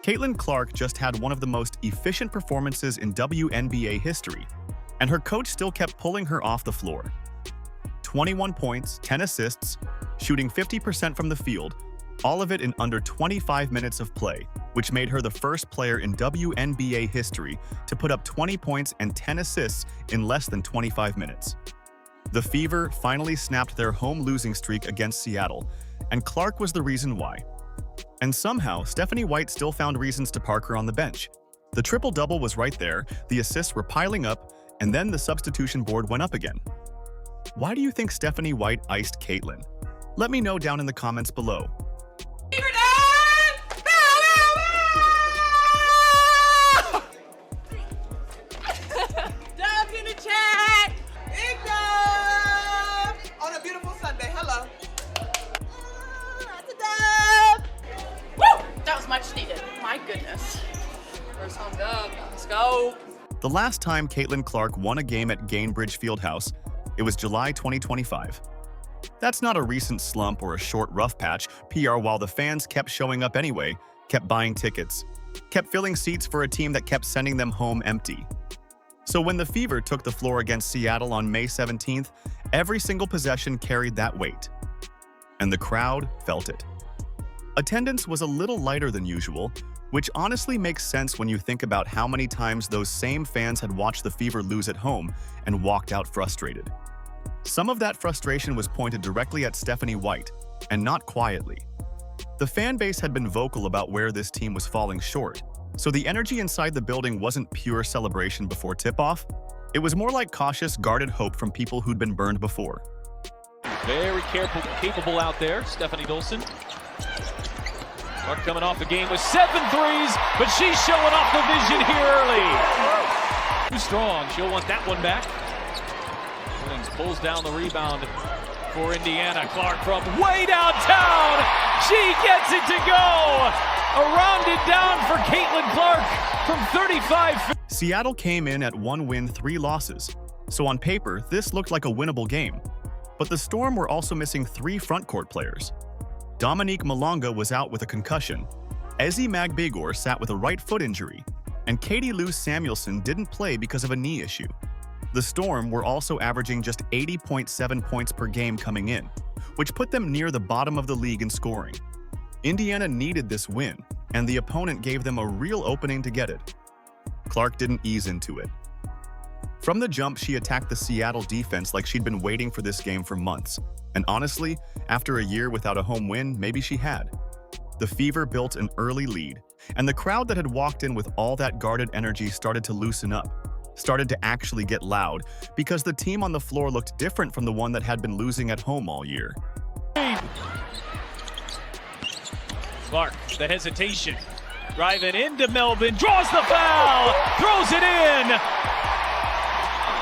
Caitlin Clark just had one of the most efficient performances in WNBA history, and her coach still kept pulling her off the floor. 21 points, 10 assists, shooting 50% from the field, all of it in under 25 minutes of play, which made her the first player in WNBA history to put up 20 points and 10 assists in less than 25 minutes. The Fever finally snapped their home losing streak against Seattle, and Clark was the reason why. And somehow, Stephanie White still found reasons to park her on the bench. The triple-double was right there, the assists were piling up, and then the substitution board went up again. Why do you think Stephanie White iced Caitlin? Let me know down in the comments below. Much needed. My goodness. First home dub. Let's go. The last time Caitlin Clark won a game at Gainbridge Fieldhouse, it was July 2025. That's not a recent slump or a short rough patch PR while the fans kept showing up anyway, kept buying tickets, kept filling seats for a team that kept sending them home empty. So when the Fever took the floor against Seattle on May 17th, every single possession carried that weight. And the crowd felt it. Attendance was a little lighter than usual, which honestly makes sense when you think about how many times those same fans had watched the Fever lose at home and walked out frustrated. Some of that frustration was pointed directly at Stephanie White, and not quietly. The fan base had been vocal about where this team was falling short, so the energy inside the building wasn't pure celebration before tip-off. It was more like cautious, guarded hope from people who'd been burned before. Very capable out there, Stephanie Dolson. Clark coming off the game with 7 threes, but she's showing off the vision here early. Too strong. She'll want that one back. Williams pulls down the rebound for Indiana. Clark from way downtown. She gets it to go. A rounded down for Caitlin Clark from 35. Seattle came in at 1 win, 3 losses. So on paper, this looked like a winnable game. But the Storm were also missing 3 frontcourt players. Dominique Malonga was out with a concussion, Ezi Magbegor sat with a right foot injury, and Katie Lou Samuelson didn't play because of a knee issue. The Storm were also averaging just 80.7 points per game coming in, which put them near the bottom of the league in scoring. Indiana needed this win, and the opponent gave them a real opening to get it. Clark didn't ease into it. From the jump, she attacked the Seattle defense like she'd been waiting for this game for months. And honestly, after a year without a home win, maybe she had. The Fever built an early lead, and the crowd that had walked in with all that guarded energy started to loosen up, started to actually get loud, because the team on the floor looked different from the one that had been losing at home all year. Clark, the hesitation, driving into Melvin, draws the foul, throws it in.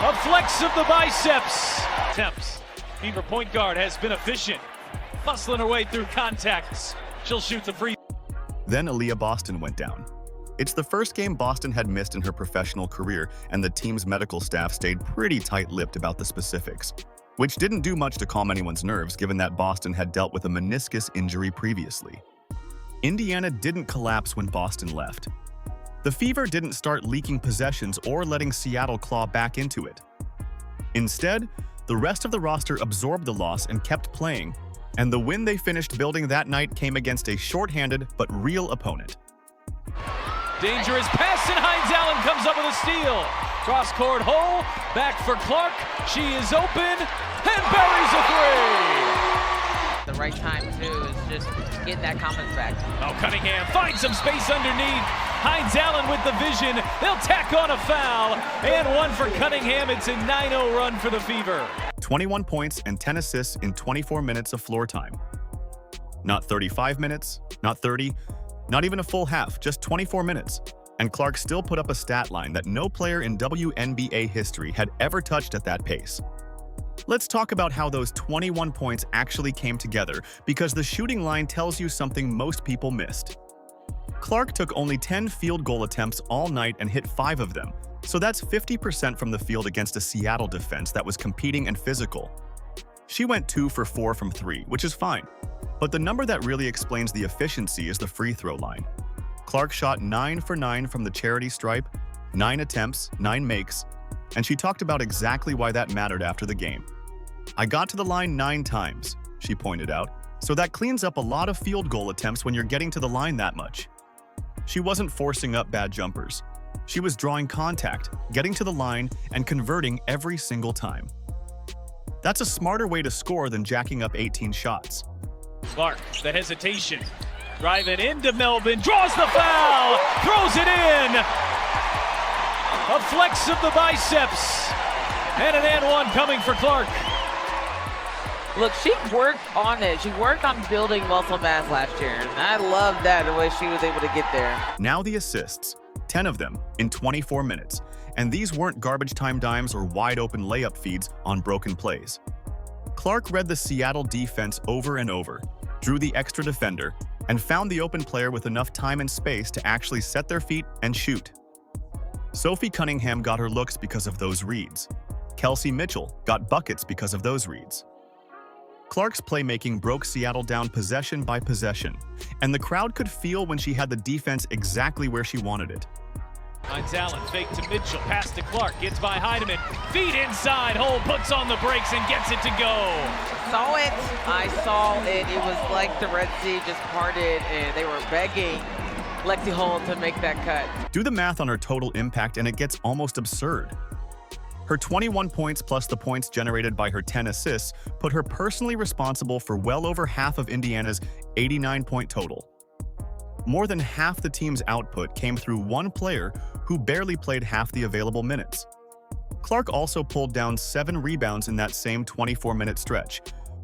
A flex of the biceps. Attempts. Fever point guard has been efficient, muscling her way through contacts. She'll shoot the free. Then Aaliyah Boston went down. It's the first game Boston had missed in her professional career, and the team's medical staff stayed pretty tight-lipped about the specifics, which didn't do much to calm anyone's nerves given that Boston had dealt with a meniscus injury previously. Indiana didn't collapse when Boston left. The Fever didn't start leaking possessions or letting Seattle claw back into it. Instead, the rest of the roster absorbed the loss and kept playing, and the win they finished building that night came against a shorthanded but real opponent. Dangerous pass, and Hines Allen comes up with a steal. Cross-court hole, back for Clark. She is open, and buries a three. The right time, too, is just getting that confidence back. Oh, Cunningham finds some space underneath. Hines Allen with the vision. They'll tack on a foul, and one for Cunningham. It's a 9-0 run for the Fever. 21 points and 10 assists in 24 minutes of floor time. Not 35 minutes, not 30, not even a full half, just 24 minutes. And Clark still put up a stat line that no player in WNBA history had ever touched at that pace. Let's talk about how those 21 points actually came together, because the shooting line tells you something most people missed. Clark took only 10 field goal attempts all night and hit 5 of them, so that's 50% from the field against a Seattle defense that was competing and physical. She went 2 for 4 from 3, which is fine, but the number that really explains the efficiency is the free throw line. Clark shot 9 for 9 from the charity stripe, 9 attempts, 9 makes, and she talked about exactly why that mattered after the game. "I got to the line 9 times," she pointed out, "so that cleans up a lot of field goal attempts when you're getting to the line that much." She wasn't forcing up bad jumpers. She was drawing contact, getting to the line, and converting every single time. That's a smarter way to score than jacking up 18 shots. Clark, the hesitation. Driving into Melvin, draws the foul, throws it in. A flex of the biceps. And an and one coming for Clark. Look, she worked on it. She worked on building muscle mass last year. And I love that, the way she was able to get there. Now the assists, 10 of them in 24 minutes. And these weren't garbage time dimes or wide open layup feeds on broken plays. Clark read the Seattle defense over and over, drew the extra defender, and found the open player with enough time and space to actually set their feet and shoot. Sophie Cunningham got her looks because of those reads. Kelsey Mitchell got buckets because of those reads. Clark's playmaking broke Seattle down possession by possession, and the crowd could feel when she had the defense exactly where she wanted it. Finds Allen, fake to Mitchell, pass to Clark, gets by Heidemann, feet inside, Hole puts on the brakes and gets it to go. Saw it. I saw it. It was like the Red Sea just parted, and they were begging Lexi Hole to make that cut. Do the math on her total impact and it gets almost absurd. Her 21 points plus the points generated by her 10 assists put her personally responsible for well over half of Indiana's 89-point total. More than half the team's output came through one player who barely played half the available minutes. Clark also pulled down 7 rebounds in that same 24-minute stretch,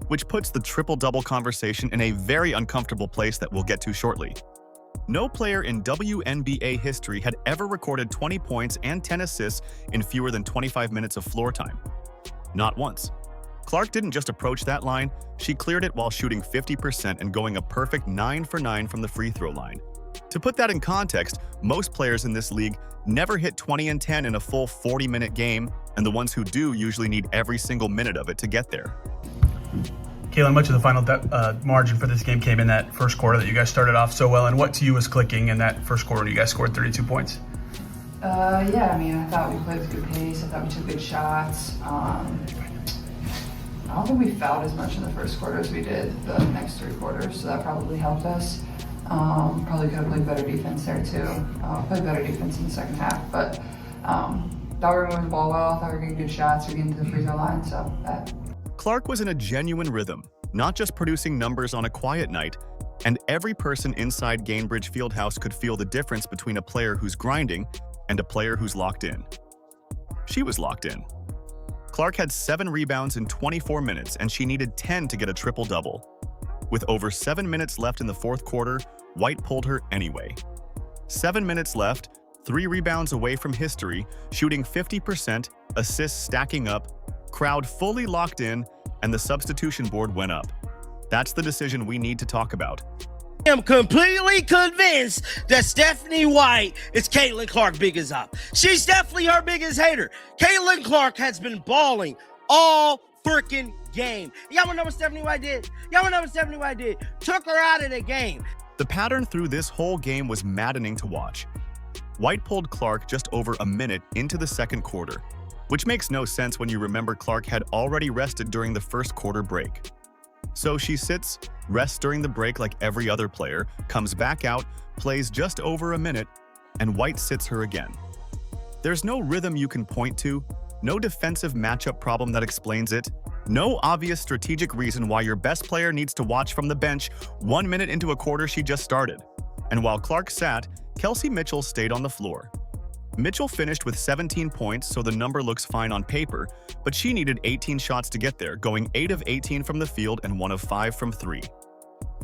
which puts the triple-double conversation in a very uncomfortable place that we'll get to shortly. No player in WNBA history had ever recorded 20 points and 10 assists in fewer than 25 minutes of floor time. Not once. Clark didn't just approach that line, she cleared it while shooting 50% and going a perfect 9 for 9 from the free throw line. To put that in context, most players in this league never hit 20 and 10 in a full 40-minute game, and the ones who do usually need every single minute of it to get there. Kaylin, much of the final margin for this game came in that first quarter that you guys started off so well, and what to you was clicking in that first quarter when you guys scored 32 points? Yeah, I mean, I thought we played with good pace. I thought we took good shots. I don't think we fouled as much in the first quarter as we did the next 3 quarters, so that probably helped us. Probably could have played better defense there too. Played better defense in the second half, but thought we were moving the ball well. Thought we were getting good shots. We were getting to the free throw line, so that. Clark was in a genuine rhythm, not just producing numbers on a quiet night, and every person inside Gainbridge Fieldhouse could feel the difference between a player who's grinding and a player who's locked in. She was locked in. Clark had 7 rebounds in 24 minutes, and she needed 10 to get a triple-double. With over 7 minutes left in the fourth quarter, White pulled her anyway. 7 minutes left, 3 rebounds away from history, shooting 50%, assists stacking up, crowd fully locked in, and the substitution board went up. That's the decision we need to talk about. I am completely convinced that Stephanie White is Caitlin Clark's biggest op. She's definitely her biggest hater. Caitlin Clark has been balling all freaking game. Y'all wanna know what Stephanie White did? Took her out of the game. The pattern through this whole game was maddening to watch. White pulled Clark just over a minute into the second quarter, which makes no sense when you remember Clark had already rested during the first quarter break. So she sits, rests during the break like every other player, comes back out, plays just over a minute, and White sits her again. There's no rhythm you can point to, no defensive matchup problem that explains it, no obvious strategic reason why your best player needs to watch from the bench 1 minute into a quarter she just started. And while Clark sat, Kelsey Mitchell stayed on the floor. Mitchell finished with 17 points, so the number looks fine on paper, but she needed 18 shots to get there, going 8 of 18 from the field and 1 of 5 from 3.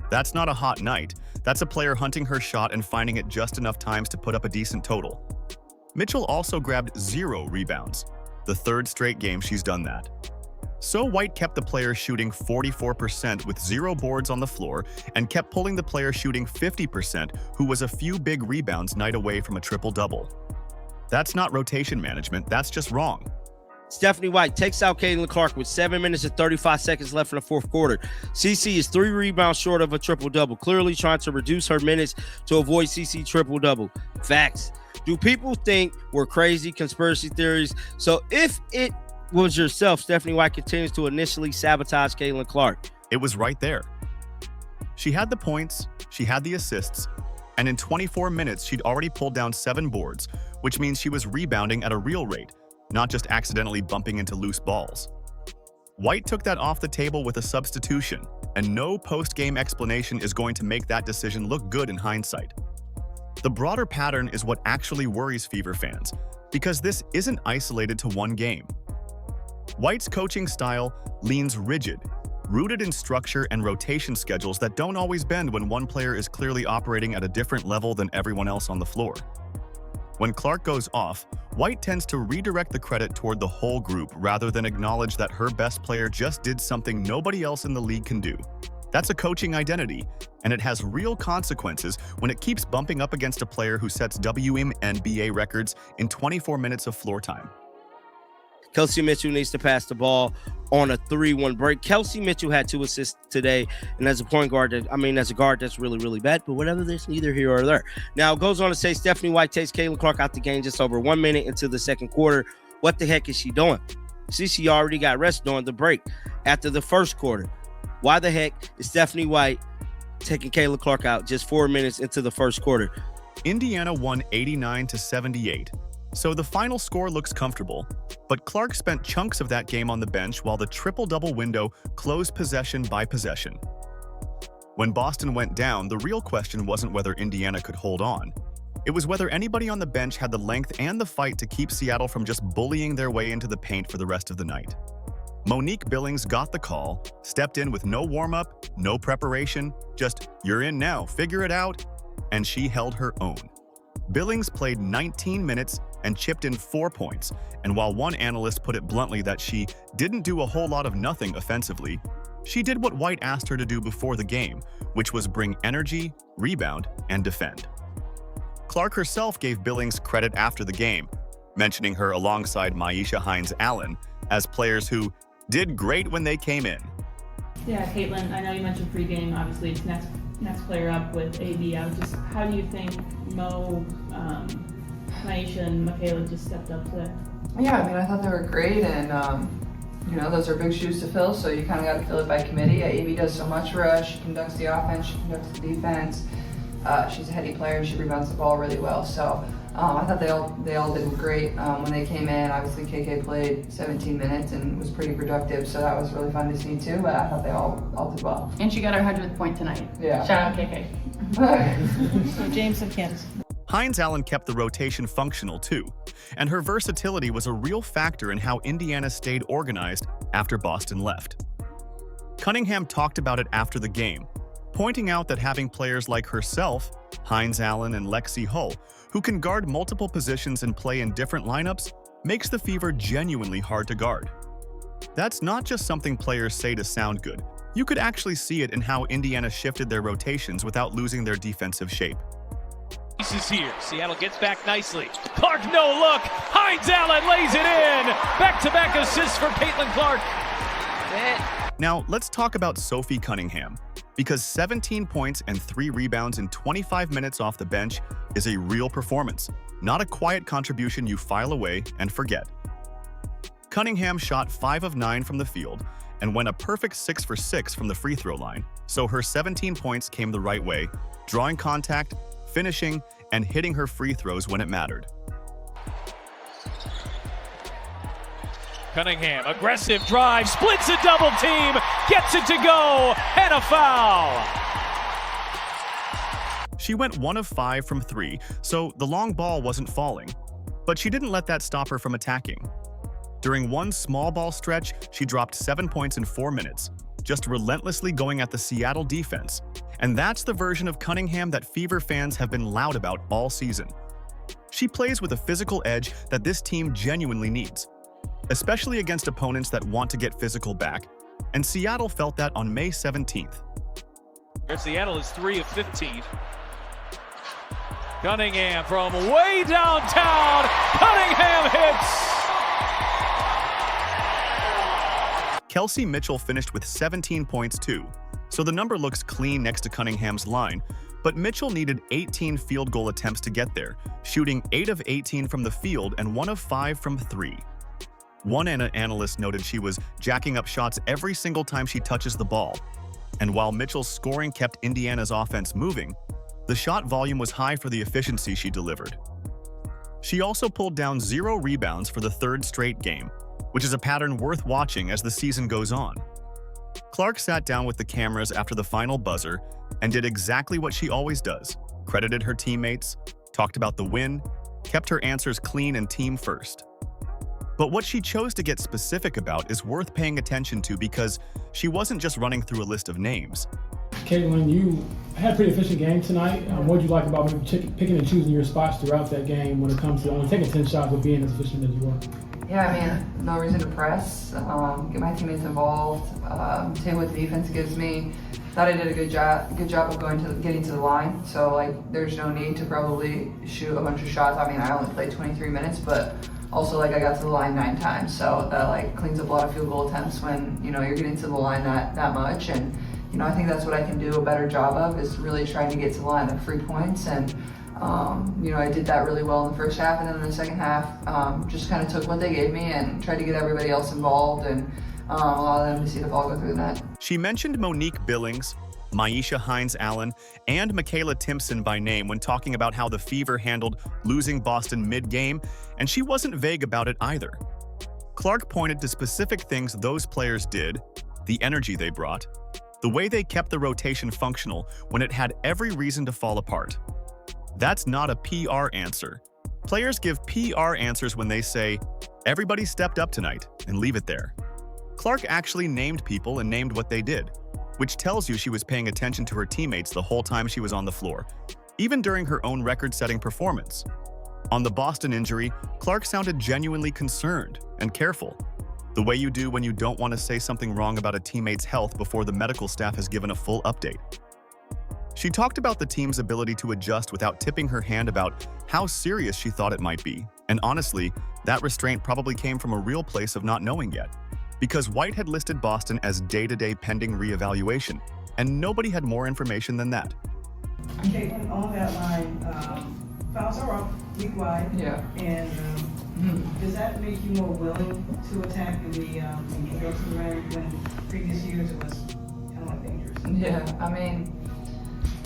That's not a hot night. That's a player hunting her shot and finding it just enough times to put up a decent total. Mitchell also grabbed 0 rebounds, the 3rd straight game she's done that. So White kept the player shooting 44% with 0 boards on the floor and kept pulling the player shooting 50%, who was a few big rebounds night away from a triple-double. That's not rotation management, that's just wrong. Stephanie White takes out Caitlin Clark with 7 minutes and 35 seconds left in the fourth quarter. CC is 3 rebounds short of a triple-double, clearly trying to reduce her minutes to avoid CC triple-double. Facts. Do people think we're crazy conspiracy theories? So if it was yourself, Stephanie White continues to initially sabotage Caitlin Clark. It was right there. She had the points, she had the assists, and in 24 minutes, she'd already pulled down 7 boards, which means she was rebounding at a real rate, not just accidentally bumping into loose balls. White took that off the table with a substitution, and no post-game explanation is going to make that decision look good in hindsight. The broader pattern is what actually worries Fever fans, because this isn't isolated to one game. White's coaching style leans rigid, rooted in structure and rotation schedules that don't always bend when one player is clearly operating at a different level than everyone else on the floor. When Clark goes off, White tends to redirect the credit toward the whole group rather than acknowledge that her best player just did something nobody else in the league can do. That's a coaching identity, and it has real consequences when it keeps bumping up against a player who sets WNBA records in 24 minutes of floor time. Kelsey Mitchell needs to pass the ball on a 3-1 break. Kelsey Mitchell had 2 assists today, and as a point guard, as a guard, that's really, really bad, but whatever, there's neither here or there. Now, it goes on to say Stephanie White takes Caitlin Clark out the game just over 1 minute into the second quarter. What the heck is she doing? She already got rest during the break after the first quarter. Why the heck is Stephanie White taking Caitlin Clark out just 4 minutes into the first quarter? Indiana won 89-78. So the final score looks comfortable, but Clark spent chunks of that game on the bench while the triple-double window closed possession by possession. When Boston went down, the real question wasn't whether Indiana could hold on. It was whether anybody on the bench had the length and the fight to keep Seattle from just bullying their way into the paint for the rest of the night. Monique Billings got the call, stepped in with no warm-up, no preparation, just, "You're in now, figure it out," and she held her own. Billings played 19 minutes and chipped in 4 points, and while one analyst put it bluntly that she didn't do a whole lot of nothing offensively, she did what White asked her to do before the game, which was bring energy, rebound, and defend. Clark herself gave Billings credit after the game, mentioning her alongside Myisha Hines-Allen as players who did great when they came in. Yeah, Caitlin, I know you mentioned pregame, obviously it's next player up with AB. How do you think Mo, Myisha, and Michaela just stepped up today? Yeah, I thought they were great, and those are big shoes to fill, so you kind of got to fill it by committee. AB does so much for us. She conducts the offense, she conducts the defense. She's a heady player, she rebounds the ball really well. So I thought they all did great when they came in. Obviously, KK played 17 minutes and was pretty productive, so that was really fun to see too. But I thought they all did well. And she got her 100th point tonight. Yeah. Shout out KK. So James and Kansas. Hines-Allen kept the rotation functional too, and her versatility was a real factor in how Indiana stayed organized after Boston left. Cunningham talked about it after the game, pointing out that having players like herself, Hines-Allen, and Lexi Hull, who can guard multiple positions and play in different lineups, makes the Fever genuinely hard to guard. That's not just something players say to sound good. You could actually see it in how Indiana shifted their rotations without losing their defensive shape. Is here. Seattle gets back nicely. Clark, no look. Hines-Allen lays it in. Back-to-back assists for Caitlin Clark. Now, let's talk about Sophie Cunningham, because 17 points and 3 rebounds in 25 minutes off the bench is a real performance, not a quiet contribution you file away and forget. Cunningham shot 5 of 9 from the field and went a perfect 6 for 6 from the free throw line, so her 17 points came the right way, drawing contact, finishing, and hitting her free throws when it mattered. Cunningham, aggressive drive, splits a double team, gets it to go, and a foul. She went 1 of 5 from 3, so the long ball wasn't falling, but she didn't let that stop her from attacking. During one small ball stretch, she dropped 7 points in 4 minutes, just relentlessly going at the Seattle defense. And that's the version of Cunningham that Fever fans have been loud about all season. She plays with a physical edge that this team genuinely needs, especially against opponents that want to get physical back, and Seattle felt that on May 17th. Seattle is 3 of 15. Cunningham from way downtown. Cunningham hits. Kelsey Mitchell finished with 17 points too, so the number looks clean next to Cunningham's line, but Mitchell needed 18 field goal attempts to get there, shooting 8 of 18 from the field and 1 of 5 from 3. One analyst noted she was jacking up shots every single time she touches the ball, and while Mitchell's scoring kept Indiana's offense moving, the shot volume was high for the efficiency she delivered. She also pulled down 0 rebounds for the 3rd straight game, which is a pattern worth watching as the season goes on. Clark sat down with the cameras after the final buzzer and did exactly what she always does, credited her teammates, talked about the win, kept her answers clean and team first. But what she chose to get specific about is worth paying attention to because she wasn't just running through a list of names. Caitlin, you had a pretty efficient game tonight. What did you like about picking and choosing your spots throughout that game when it comes to only taking 10 shots but being as efficient as you were? Yeah, I mean, no reason to press, get my teammates involved, take what the defense gives me. Thought I did a good job of getting to the line, so like there's no need to probably shoot a bunch of shots. I mean, I only played 23 minutes, but also like I got to the line 9 times, so that like cleans up a lot of field goal attempts when, you know, you're getting to the line that much. And you know, I think that's what I can do a better job of, is really trying to get to the line of free points. And you know, I did that really well in the first half, and then in the second half, just kind of took what they gave me and tried to get everybody else involved and allow them to see the ball go through the net. She mentioned Monique Billings, Maisha Hines-Allen, and Michaela Timpson by name when talking about how the Fever handled losing Boston mid-game, and she wasn't vague about it either. Clark pointed to specific things those players did, the energy they brought, the way they kept the rotation functional when it had every reason to fall apart. That's not a PR answer. Players give PR answers when they say, "Everybody stepped up tonight," and leave it there. Clark actually named people and named what they did, which tells you she was paying attention to her teammates the whole time she was on the floor, even during her own record-setting performance. On the Boston injury, Clark sounded genuinely concerned and careful, the way you do when you don't want to say something wrong about a teammate's health before the medical staff has given a full update. She talked about the team's ability to adjust without tipping her hand about how serious she thought it might be, and honestly, that restraint probably came from a real place of not knowing yet, because White had listed Boston as day-to-day pending reevaluation, and nobody had more information than that. Caitlin, on that line, fouls are up league-wide. Yeah. And does that make you more willing to attack in the engagement range when previous years it was kind of like dangerous? Yeah, I mean,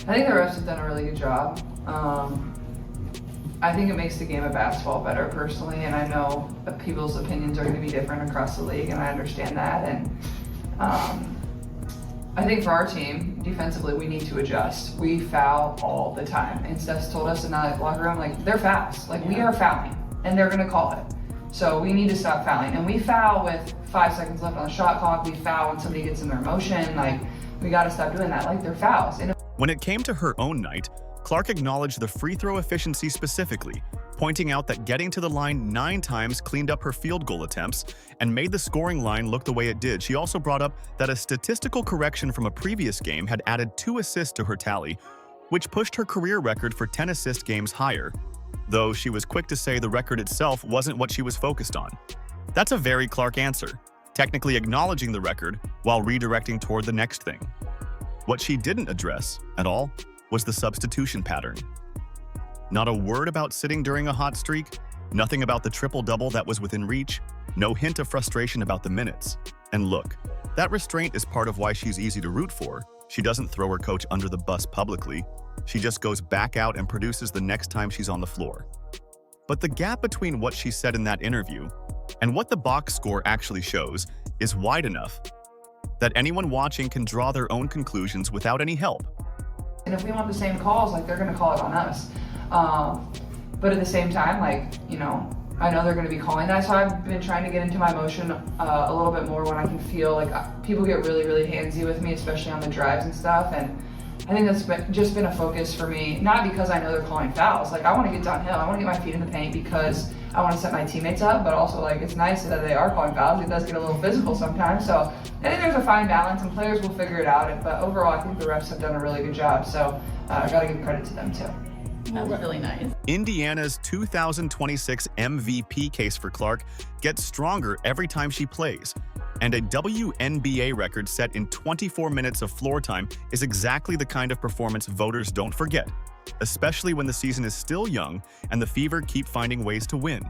I think the refs have done a really good job. I think it makes the game of basketball better personally, and I know that people's opinions are going to be different across the league, and I understand that. And I think for our team, defensively, we need to adjust. We foul all the time, and Steph's told us in that locker room, like, they're fouls. Like, we are fouling, and they're going to call it. So we need to stop fouling. And we foul with 5 seconds left on the shot clock. We foul when somebody gets in their motion. Like, we got to stop doing that. Like, they're fouls. And when it came to her own night, Clark acknowledged the free throw efficiency specifically, pointing out that getting to the line 9 times cleaned up her field goal attempts and made the scoring line look the way it did. She also brought up that a statistical correction from a previous game had added 2 assists to her tally, which pushed her career record for 10 assist games higher, though she was quick to say the record itself wasn't what she was focused on. That's a very Clark answer, technically acknowledging the record while redirecting toward the next thing. What she didn't address at all was the substitution pattern. Not a word about sitting during a hot streak, nothing about the triple-double that was within reach, no hint of frustration about the minutes. And look, that restraint is part of why she's easy to root for. She doesn't throw her coach under the bus publicly. She just goes back out and produces the next time she's on the floor. But the gap between what she said in that interview and what the box score actually shows is wide enough that anyone watching can draw their own conclusions without any help. And if we want the same calls, like, they're going to call it on us. But at the same time, like, you know, I know they're going to be calling that, so I've been trying to get into my motion a little bit more when I can feel like people get really, really handsy with me, especially on the drives and stuff. And I think that's just been a focus for me, not because I know they're calling fouls. Like, I want to get downhill. I want to get my feet in the paint because I want to set my teammates up, but also, like, it's nice that they are calling fouls. It does get a little physical sometimes. So I think there's a fine balance, and players will figure it out. But overall, I think the refs have done a really good job. So I got to give credit to them, too. That was really nice. Indiana's 2026 MVP case for Clark gets stronger every time she plays. And a WNBA record set in 24 minutes of floor time is exactly the kind of performance voters don't forget, especially when the season is still young and the Fever keep finding ways to win.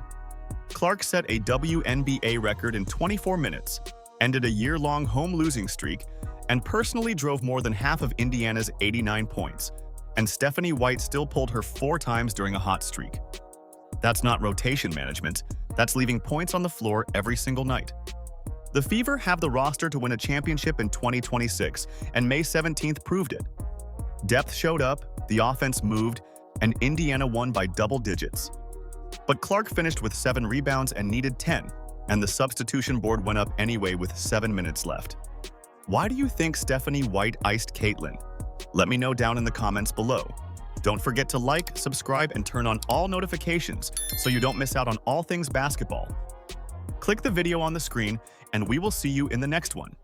Clark set a WNBA record in 24 minutes, ended a year-long home losing streak, and personally drove more than half of Indiana's 89 points. And Stephanie White still pulled her 4 times during a hot streak. That's not rotation management, that's leaving points on the floor every single night. The Fever have the roster to win a championship in 2026, and May 17th proved it. Depth showed up, the offense moved, and Indiana won by double digits. But Clark finished with 7 rebounds and needed 10, and the substitution board went up anyway with 7 minutes left. Why do you think Stephanie White iced Caitlin? Let me know down in the comments below. Don't forget to like, subscribe, and turn on all notifications so you don't miss out on all things basketball. Click the video on the screen, and we will see you in the next one.